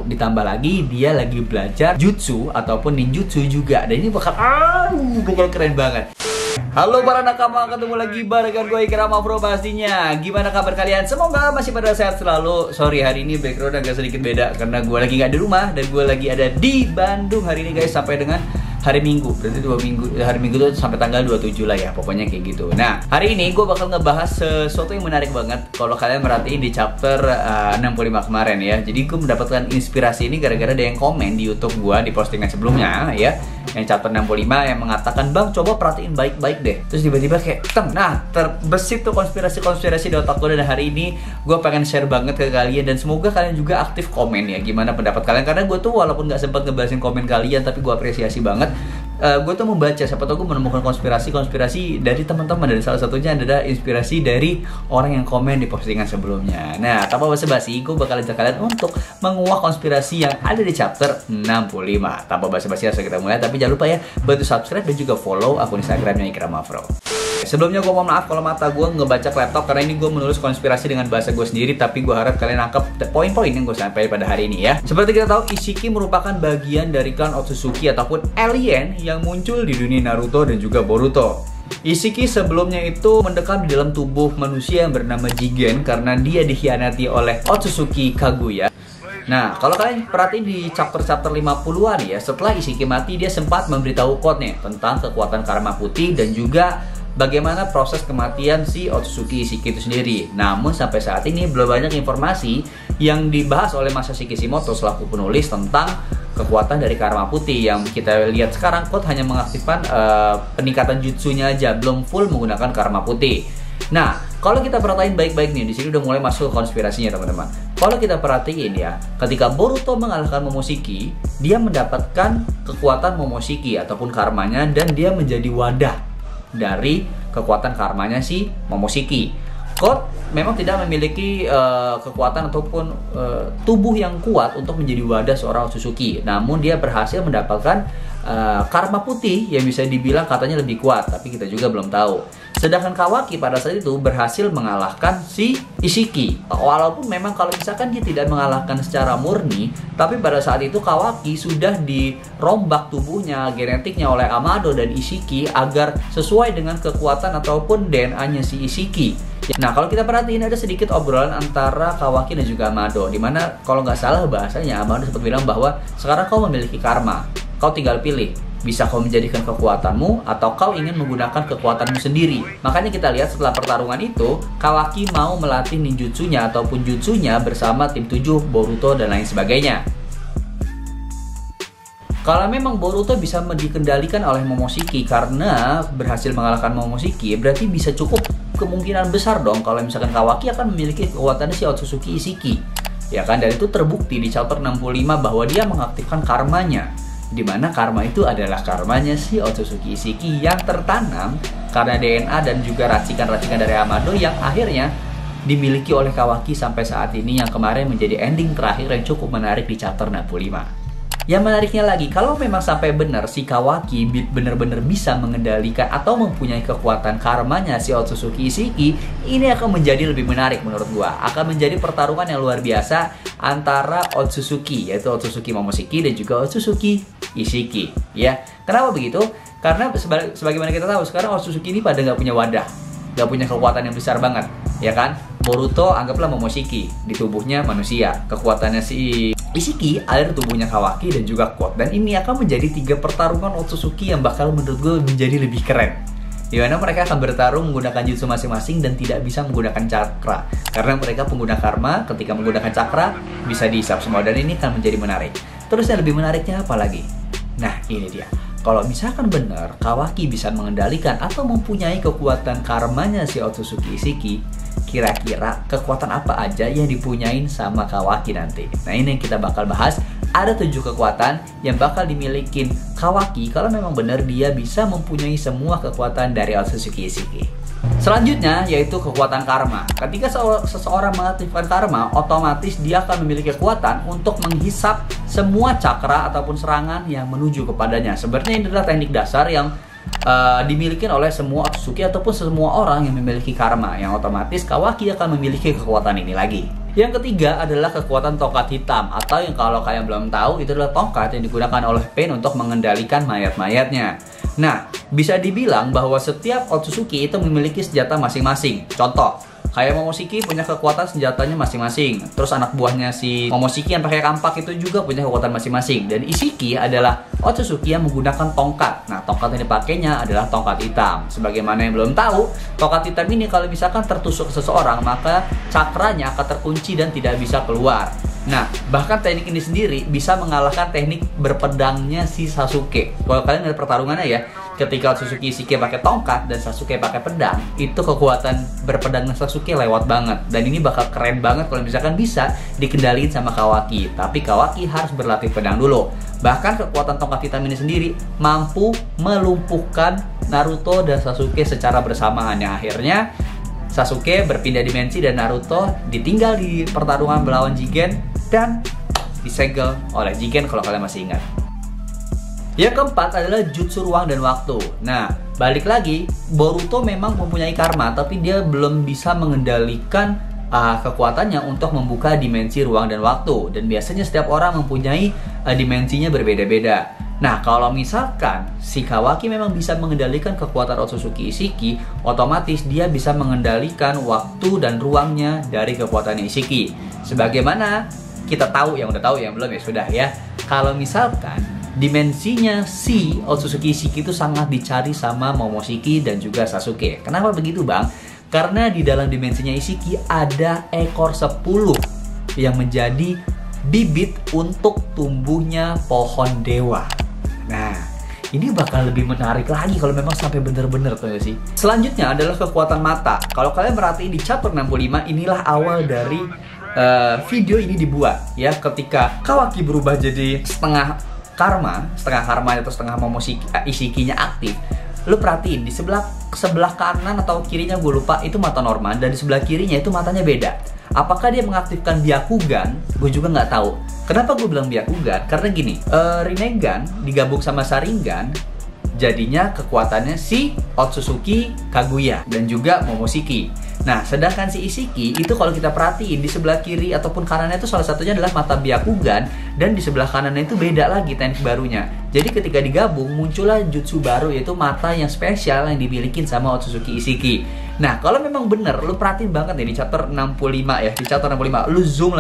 Ditambah lagi dia lagi belajar jutsu ataupun ninjutsu juga. Dan ini bakal keren banget. Halo para nakama, ketemu lagi barengan gue Ikram Afro pastinya. Gimana kabar kalian? Semoga masih pada sehat selalu. Sorry, hari ini background agak sedikit beda karena gue lagi nggak di rumah dan gue lagi ada di Bandung hari ini guys, sampai dengan hari Minggu. Berarti 2 minggu, hari Minggu tuh sampai tanggal 27 lah ya, pokoknya kayak gitu. Nah, hari ini gue bakal ngebahas sesuatu yang menarik banget. Kalau kalian merhatiin di chapter 65 kemarin ya. Jadi gue mendapatkan inspirasi ini gara-gara ada yang komen di YouTube gue di postingan sebelumnya ya. Yang chapter 65 yang mengatakan, "Bang, coba perhatiin baik-baik deh." Terus tiba-tiba kayak terbesit tuh konspirasi-konspirasi di otak gue. Dan hari ini gue pengen share banget ke kalian. Dan semoga kalian juga aktif komen ya, gimana pendapat kalian. Karena gue tuh walaupun gak sempat ngebahasin komen kalian, tapi gue apresiasi banget. Gue tuh membaca, siapa tau gue menemukan konspirasi dari teman-teman. Dan salah satunya adalah inspirasi dari orang yang komen di postingan sebelumnya. Nah, tanpa basa-basi, gue bakal ajak kalian untuk menguak konspirasi yang ada di chapter 65. Tanpa basa-basi langsung kita mulai. Tapi jangan lupa ya, bantu subscribe dan juga follow akun Instagramnya Ikram Afro. Sebelumnya gue mohon maaf kalau mata gue ngebaca ke laptop, karena ini gue menulis konspirasi dengan bahasa gue sendiri. Tapi gue harap kalian nangkep poin-poin yang gue sampaikan pada hari ini ya. Seperti kita tahu, Ishiki merupakan bagian dari klan Otsutsuki ataupun alien yang muncul di dunia Naruto dan juga Boruto. Ishiki sebelumnya itu mendekam di dalam tubuh manusia yang bernama Jigen karena dia dikhianati oleh Otsutsuki Kaguya. Nah, kalau kalian perhatiin di chapter 50-an ya, setelah Ishiki mati, dia sempat memberitahu quote-nya tentang kekuatan karma putih dan juga bagaimana proses kematian si Otsutsuki Ishiki itu sendiri. Namun sampai saat ini belum banyak informasi yang dibahas oleh Masashi Kishimoto selaku penulis tentang kekuatan dari karma putih. Yang kita lihat sekarang, quote hanya mengaktifkan peningkatan jutsunya aja, belum full menggunakan karma putih. Nah, kalau kita perhatiin baik-baik nih, di sini udah mulai masuk ke konspirasinya teman-teman. Kalau kita perhatiin ya, ketika Boruto mengalahkan Momoshiki, dia mendapatkan kekuatan Momoshiki ataupun karmanya, dan dia menjadi wadah dari kekuatan karmanya si Momoshiki. Code memang tidak memiliki kekuatan ataupun tubuh yang kuat untuk menjadi wadah seorang Otsutsuki. Namun dia berhasil mendapatkan karma putih yang bisa dibilang katanya lebih kuat, tapi kita juga belum tahu. Sedangkan Kawaki pada saat itu berhasil mengalahkan si Ishiki. Walaupun memang kalau misalkan dia tidak mengalahkan secara murni, tapi pada saat itu Kawaki sudah dirombak tubuhnya, genetiknya oleh Amado dan Ishiki agar sesuai dengan kekuatan ataupun DNA-nya si Ishiki. Nah, kalau kita perhatiin ada sedikit obrolan antara Kawaki dan juga Amado, dimana kalau nggak salah bahasanya Amado sempat bilang bahwa sekarang kau memiliki karma, kau tinggal pilih. Bisa kau menjadikan kekuatanmu atau kau ingin menggunakan kekuatanmu sendiri. Makanya kita lihat setelah pertarungan itu, Kawaki mau melatih ninjutsunya ataupun jutsunya bersama tim 7, Boruto dan lain sebagainya. Kalau memang Boruto bisa dikendalikan oleh Momoshiki karena berhasil mengalahkan Momoshiki, berarti bisa cukup kemungkinan besar dong kalau misalkan Kawaki akan memiliki kekuatan si Otsutsuki Ishiki. Ya kan, dan itu terbukti di chapter 65 bahwa dia mengaktifkan karmanya. Dimana karma itu adalah karmanya si Otsutsuki Ishiki yang tertanam karena DNA dan juga racikan-racikan dari Amado yang akhirnya dimiliki oleh Kawaki sampai saat ini, yang kemarin menjadi ending terakhir yang cukup menarik di chapter 65. Yang menariknya lagi, kalau memang sampai benar si Kawaki benar-benar bisa mengendalikan atau mempunyai kekuatan karmanya si Otsutsuki Ishiki, ini akan menjadi lebih menarik menurut gua. Akan menjadi pertarungan yang luar biasa antara Otsutsuki, yaitu Otsutsuki Momoshiki dan juga Otsutsuki Ishiki. Ya, kenapa begitu? Karena sebagaimana kita tahu sekarang Otsutsuki ini pada nggak punya wadah, nggak punya kekuatan yang besar banget, ya kan? Boruto anggaplah Momoshiki, di tubuhnya manusia, kekuatannya si Ishiki ada di tubuhnya Kawaki dan juga quote. Dan ini akan menjadi 3 pertarungan Otsutsuki yang bakal menurut gue menjadi lebih keren, dimana mereka akan bertarung menggunakan jutsu masing-masing dan tidak bisa menggunakan cakra karena mereka pengguna karma. Ketika menggunakan cakra bisa dihisap semua, dan ini akan menjadi menarik. Terus yang lebih menariknya apa lagi? Nah, ini dia. Kalau misalkan benar Kawaki bisa mengendalikan atau mempunyai kekuatan karmanya si Otsutsuki Ishiki, kira-kira kekuatan apa aja yang dipunyain sama Kawaki nanti? Nah, ini yang kita bakal bahas. Ada 7 kekuatan yang bakal dimiliki Kawaki kalau memang benar dia bisa mempunyai semua kekuatan dari Otsutsuki Ishiki. Selanjutnya yaitu kekuatan karma. Ketika seseorang mengaktifkan karma, otomatis dia akan memiliki kekuatan untuk menghisap semua cakra ataupun serangan yang menuju kepadanya. Sebenarnya ini adalah teknik dasar yang dimiliki oleh semua Otsutsuki ataupun semua orang yang memiliki karma, yang otomatis Kawaki akan memiliki kekuatan ini lagi. Yang ketiga adalah kekuatan tongkat hitam, atau yang kalau kalian belum tahu itu adalah tongkat yang digunakan oleh Pain untuk mengendalikan mayat-mayatnya. Nah, bisa dibilang bahwa setiap Otsutsuki itu memiliki senjata masing-masing. Contoh, kayak Momoshiki punya kekuatan senjatanya masing-masing. Terus anak buahnya si Momoshiki yang pakai kampak itu juga punya kekuatan masing-masing. Dan Isshiki adalah Otsutsuki yang menggunakan tongkat. Nah, tongkat yang dipakainya adalah tongkat hitam. Sebagaimana yang belum tahu, tongkat hitam ini kalau misalkan tertusuk ke seseorang, maka cakranya akan terkunci dan tidak bisa keluar. Nah, bahkan teknik ini sendiri bisa mengalahkan teknik berpedangnya si Sasuke. Kalau kalian lihat pertarungannya ya, ketika Otsutsuki Isshiki pakai tongkat dan Sasuke pakai pedang, itu kekuatan berpedangnya Sasuke lewat banget. Dan ini bakal keren banget kalau misalkan bisa dikendaliin sama Kawaki. Tapi Kawaki harus berlatih pedang dulu. Bahkan kekuatan tongkat hitam ini sendiri mampu melumpuhkan Naruto dan Sasuke secara bersamaan. Akhirnya Sasuke berpindah dimensi dan Naruto ditinggal di pertarungan melawan Jigen dan disegel oleh Jigen kalau kalian masih ingat. Yang keempat adalah jutsu ruang dan waktu. Nah, balik lagi, Boruto memang mempunyai karma, tapi dia belum bisa mengendalikan kekuatannya untuk membuka dimensi ruang dan waktu. Dan biasanya setiap orang mempunyai dimensinya berbeda-beda. Nah, kalau misalkan si Kawaki memang bisa mengendalikan kekuatan Otsutsuki Isshiki, otomatis dia bisa mengendalikan waktu dan ruangnya dari kekuatan Isshiki. Sebagaimana kita tahu, yang udah tahu, yang belum ya sudah ya. Kalau misalkan dimensinya si Otsutsuki Isshiki itu sangat dicari sama Momoshiki dan juga Sasuke. Kenapa begitu, Bang? Karena di dalam dimensinya Isshiki ada ekor 10 yang menjadi bibit untuk tumbuhnya pohon dewa. Nah, ini bakal lebih menarik lagi kalau memang sampai bener-bener tuh sih. Selanjutnya adalah kekuatan mata. Kalau kalian perhatiin di chapter 65, inilah awal dari video ini dibuat ya, ketika Kawaki berubah jadi setengah karma atau setengah Momoshiki Ishikinya aktif. Lu perhatiin di sebelah kanan atau kirinya gue lupa itu mata normal, dan di sebelah kirinya itu matanya beda. Apakah dia mengaktifkan Byakugan? Gue juga nggak tahu. Kenapa gue bilang Byakugan? Karena gini, Rinnegan digabung sama Sharingan, jadinya kekuatannya si Otsutsuki Kaguya dan juga Momoshiki. Nah, sedangkan si Isshiki itu kalau kita perhatiin di sebelah kiri ataupun kanannya itu salah satunya adalah mata Byakugan, dan di sebelah kanannya itu beda lagi teknik barunya. Jadi ketika digabung muncullah jutsu baru, yaitu mata yang spesial yang dimiliki sama Otsutsuki Isshiki. Nah, kalau memang bener, lu perhatiin banget nih di chapter 65 ya, di chapter 65 lu zoom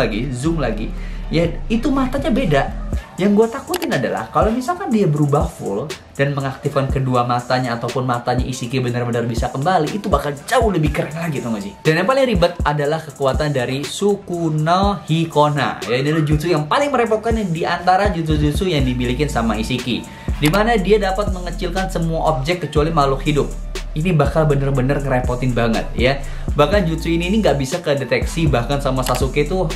lagi, ya itu matanya beda. Yang gue takutin adalah kalau misalkan dia berubah full dan mengaktifkan kedua matanya ataupun matanya Isshiki benar-benar bisa kembali, itu bakal jauh lebih keren lagi, tuh gak sih? Dan yang paling ribet adalah kekuatan dari Sukuno Hikona. Ya, ini adalah jutsu yang paling merepotkan di antara jutsu-jutsu yang dimiliki sama Isshiki, dimana dia dapat mengecilkan semua objek kecuali makhluk hidup. Ini bakal bener-bener ngerepotin banget ya. Bahkan jutsu ini nggak bisa kedeteksi bahkan sama Sasuke tuh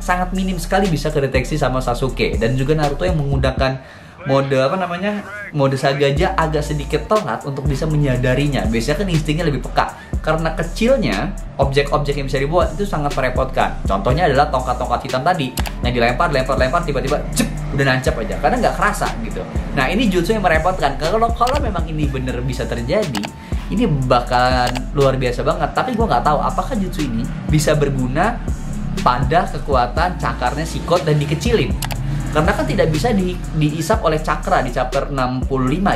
sangat minim sekali bisa kedeteksi sama Sasuke. Dan juga Naruto yang menggunakan mode Sagaja agak sedikit telat untuk bisa menyadarinya. Biasanya kan instingnya lebih peka. Karena kecilnya objek-objek yang bisa dibuat itu sangat merepotkan. Contohnya adalah tongkat-tongkat hitam tadi yang dilempar tiba-tiba cep, udah nancap aja karena nggak kerasa gitu. Nah, ini jutsu yang merepotkan. Kalau memang ini bener bisa terjadi, ini bakalan luar biasa banget. Tapi gue nggak tahu apakah jutsu ini bisa berguna pada kekuatan cakarnya Sikot dan dikecilin. Karena kan tidak bisa diisap oleh cakra di chapter 65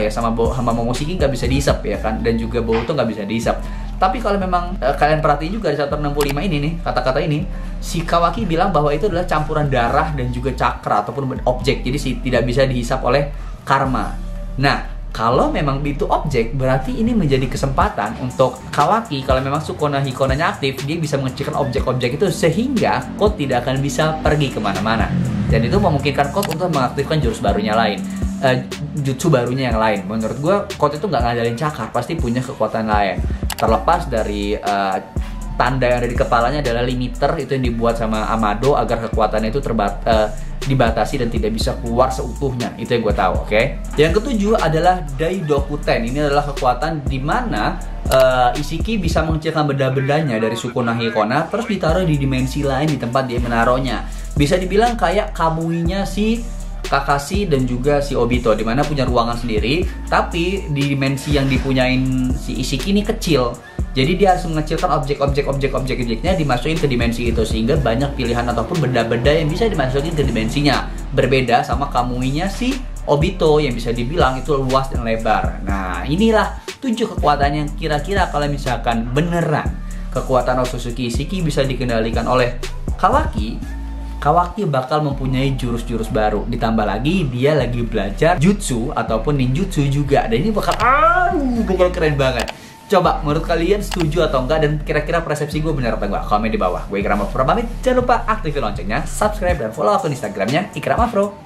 ya, sama Momoshiki nggak bisa diisap ya kan, dan juga Boruto nggak bisa diisap. Tapi kalau memang kalian perhatiin juga di chapter 65 ini nih, kata-kata ini, si Kawaki bilang bahwa itu adalah campuran darah dan juga cakra ataupun objek, jadi tidak bisa dihisap oleh karma. Nah, kalau memang itu objek, berarti ini menjadi kesempatan untuk Kawaki, kalau memang Sukuna Hikonanya aktif, dia bisa mengecilkan objek-objek itu sehingga Code tidak akan bisa pergi kemana-mana. Dan itu memungkinkan Code untuk mengaktifkan jurus barunya lain, jutsu barunya yang lain. Menurut gue, Code itu nggak ngandalin cakar, pasti punya kekuatan lain. Terlepas dari tanda yang ada di kepalanya adalah limiter, itu yang dibuat sama Amado agar kekuatannya itu dibatasi dan tidak bisa keluar seutuhnya. Itu yang gue tahu, oke? Yang ketujuh adalah Daidokuten. Ini adalah kekuatan di mana Isshiki bisa mengecilkan benda-bendanya dari Sukuna Hikona terus ditaruh di dimensi lain di tempat dia menaruhnya. Bisa dibilang kayak Kamui-nya si Kakashi dan juga si Obito, dimana punya ruangan sendiri, tapi di dimensi yang dipunyain si Isshiki ini kecil. Jadi dia harus mengecilkan objeknya dimasukin ke dimensi itu, sehingga banyak pilihan ataupun benda-benda yang bisa dimasukin ke dimensinya. Berbeda sama Kamuinya si Obito yang bisa dibilang itu luas dan lebar. Nah, inilah 7 kekuatan yang kira-kira kalau misalkan beneran kekuatan Otsutsuki Ishiki bisa dikendalikan oleh Kawaki bakal mempunyai jurus-jurus baru. Ditambah lagi dia lagi belajar jutsu ataupun ninjutsu juga. Dan ini bakal keren banget. Coba menurut kalian setuju atau enggak, dan kira-kira persepsi gue benar atau enggak? Komen di bawah. Gue Ikram Afro pamit. Jangan lupa aktifin loncengnya, subscribe dan follow akun Instagramnya Ikram Afro.